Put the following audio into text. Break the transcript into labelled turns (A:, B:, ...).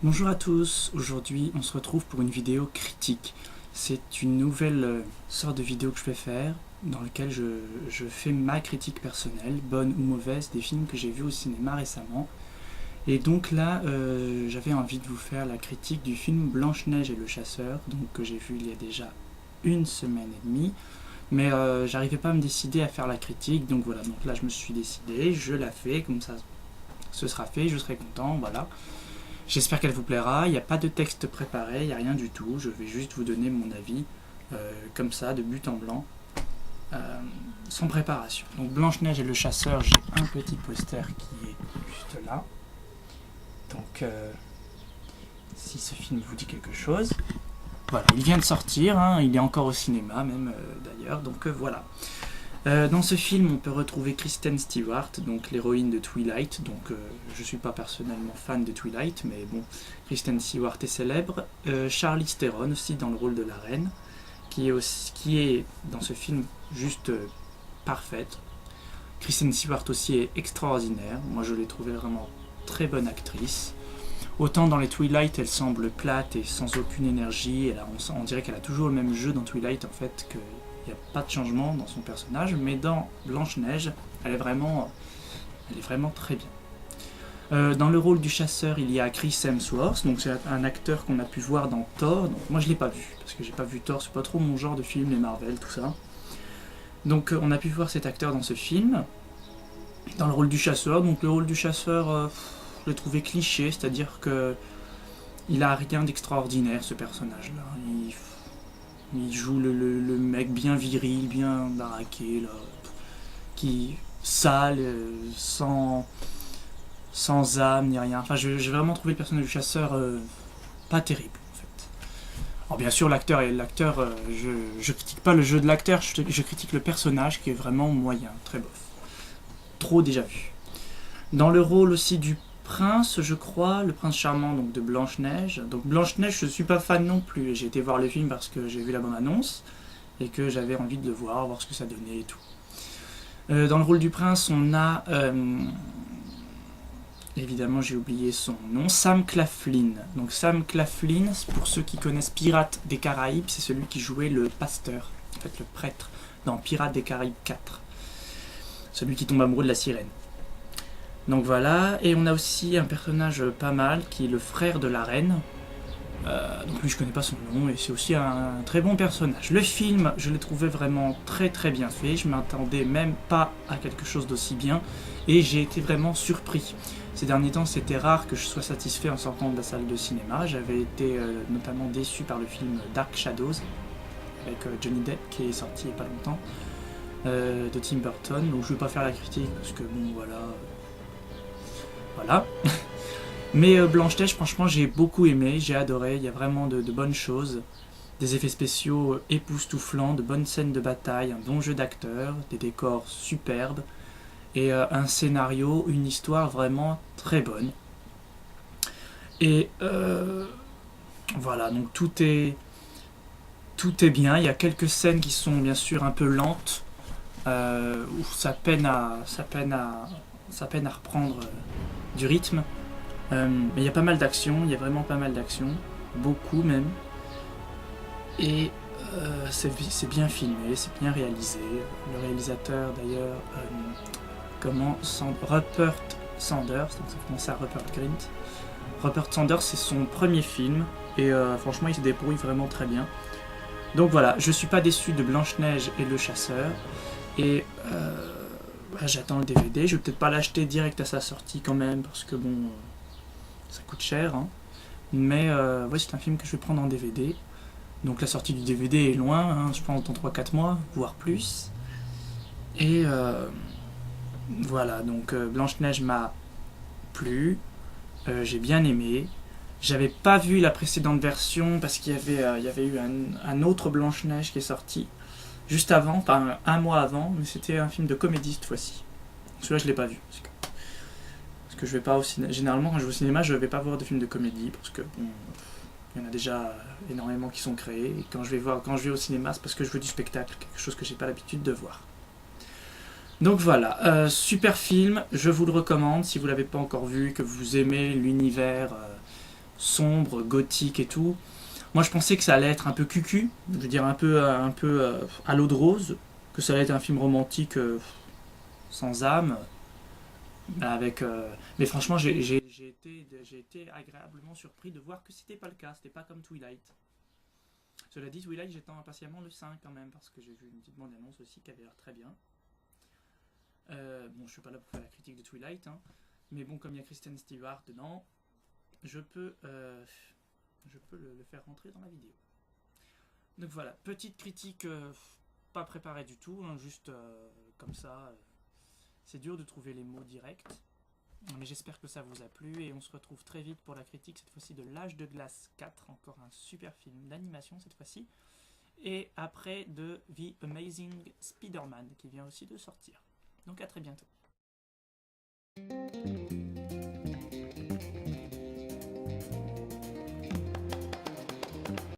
A: Bonjour à tous, aujourd'hui on se retrouve pour une vidéo critique. C'est une nouvelle sorte de vidéo que je vais faire dans laquelle je fais ma critique personnelle, bonne ou mauvaise, des films que j'ai vus au cinéma récemment. Et donc là, j'avais envie de vous faire la critique du film Blanche-Neige et le Chasseur, donc que j'ai vu il y a déjà une semaine et demie. Mais j'arrivais pas à me décider à faire la critique, donc voilà, donc là je me suis décidé, je la fais, comme ça ce sera fait, je serai content, voilà. J'espère qu'elle vous plaira, il n'y a pas de texte préparé, il n'y a rien du tout, je vais juste vous donner mon avis, comme ça, de but en blanc, sans préparation. Donc Blanche-Neige et le Chasseur, j'ai un petit poster qui est juste là. Donc si ce film vous dit quelque chose, voilà, il vient de sortir, hein, il est encore au cinéma même d'ailleurs, donc voilà. Dans ce film, on peut retrouver Kristen Stewart, donc l'héroïne de Twilight. Donc, je suis pas personnellement fan de Twilight, mais bon, Kristen Stewart est célèbre. Charlize Theron aussi dans le rôle de la reine, qui est dans ce film juste parfaite. Kristen Stewart aussi est extraordinaire. Moi, je l'ai trouvée vraiment très bonne actrice. Autant dans les Twilight, elle semble plate et sans aucune énergie. On dirait qu'elle a toujours le même jeu dans Twilight, en fait, que il n'y a pas de changement dans son personnage, mais dans Blanche-Neige, elle est vraiment très bien. Dans le rôle du chasseur, il y a Chris Hemsworth, donc c'est un acteur qu'on a pu voir dans Thor. Donc moi je l'ai pas vu, parce que j'ai pas vu Thor, c'est pas trop mon genre de film, les Marvel, tout ça. Donc on a pu voir cet acteur dans ce film. Dans le rôle du chasseur, donc le rôle du chasseur, je l'ai trouvé cliché, c'est-à-dire que il a rien d'extraordinaire ce personnage-là. Il joue le mec bien viril, bien baraqué, là, qui sale, sans âme ni rien. Enfin, j'ai vraiment trouvé le personnage du chasseur pas terrible, en fait. Alors bien sûr, je critique pas le jeu de l'acteur, je critique le personnage qui est vraiment moyen, très bof. Trop déjà vu. Dans le rôle aussi du prince, je crois, le prince charmant donc de Blanche-Neige. Donc Blanche-Neige, je suis pas fan non plus. J'ai été voir le film parce que j'ai vu la bande-annonce et que j'avais envie de le voir ce que ça donnait et tout. Dans le rôle du prince, on a évidemment j'ai oublié son nom, Sam Claflin. Donc Sam Claflin, pour ceux qui connaissent Pirates des Caraïbes, c'est celui qui jouait le pasteur, en fait le prêtre dans Pirates des Caraïbes 4. Celui qui tombe amoureux de la sirène. Donc voilà, et on a aussi un personnage pas mal qui est le frère de la reine. Donc lui je connais pas son nom et c'est aussi un très bon personnage. Le film, je l'ai trouvé vraiment très très bien fait, je m'attendais même pas à quelque chose d'aussi bien et j'ai été vraiment surpris. Ces derniers temps c'était rare que je sois satisfait en sortant de la salle de cinéma. J'avais été notamment déçu par le film Dark Shadows avec Johnny Depp qui est sorti il y a pas longtemps, de Tim Burton. Donc je vais pas faire la critique parce que bon voilà. Mais Blanche-Neige, franchement, j'ai beaucoup aimé, j'ai adoré. Il y a vraiment de bonnes choses, des effets spéciaux époustouflants, de bonnes scènes de bataille, un bon jeu d'acteurs, des décors superbes et un scénario, une histoire vraiment très bonne. Et voilà, donc tout est bien. Il y a quelques scènes qui sont bien sûr un peu lentes, où ça peine à reprendre du rythme. Mais il y a pas mal d'actions, il y a vraiment pas mal d'actions, beaucoup même. Et c'est bien filmé, c'est bien réalisé. Le réalisateur d'ailleurs, Rupert Sanders, donc ça commence à Rupert Grint. Rupert Sanders, c'est son premier film et franchement il se débrouille vraiment très bien. Donc voilà, je suis pas déçu de Blanche-Neige et le Chasseur. Et j'attends le DVD, je vais peut-être pas l'acheter direct à sa sortie quand même parce que bon, ça coûte cher, hein. Mais ouais, c'est un film que je vais prendre en DVD. Donc la sortie du DVD est loin, hein, je pense dans 3-4 mois, voire plus. Et voilà, donc Blanche-Neige m'a plu, j'ai bien aimé. J'avais pas vu la précédente version parce qu'il y avait eu un autre Blanche-Neige qui est sorti juste avant, enfin un mois avant, mais c'était un film de comédie cette fois-ci. Celui-là je l'ai pas vu. Parce que je vais pas au cinéma. Généralement quand je vais au cinéma je vais pas voir de films de comédie parce que bon, il y en a déjà énormément qui sont créés et quand je vais au cinéma c'est parce que je veux du spectacle, quelque chose que j'ai pas l'habitude de voir. Donc voilà, super film, je vous le recommande si vous l'avez pas encore vu, que vous aimez l'univers sombre, gothique et tout. Moi je pensais que ça allait être un peu cucu, je veux dire un peu à l'eau de rose, que ça allait être un film romantique sans âme, avec, mais franchement j'ai été agréablement surpris de voir que c'était pas le cas, c'était pas comme Twilight. Cela dit, Twilight, j'attends impatiemment le 5 quand même, parce que j'ai vu une petite bande-annonce aussi qui avait l'air très bien. Bon, je suis pas là pour faire la critique de Twilight, hein, mais bon, comme il y a Kristen Stewart dedans, je peux, le faire rentrer dans la vidéo. Donc voilà, petite critique pas préparée du tout, hein, juste comme ça. C'est dur de trouver les mots directs, mais j'espère que ça vous a plu et on se retrouve très vite pour la critique, cette fois-ci de L'Âge de Glace 4, encore un super film d'animation cette fois-ci, et après de The Amazing Spider-Man qui vient aussi de sortir. Donc à très bientôt.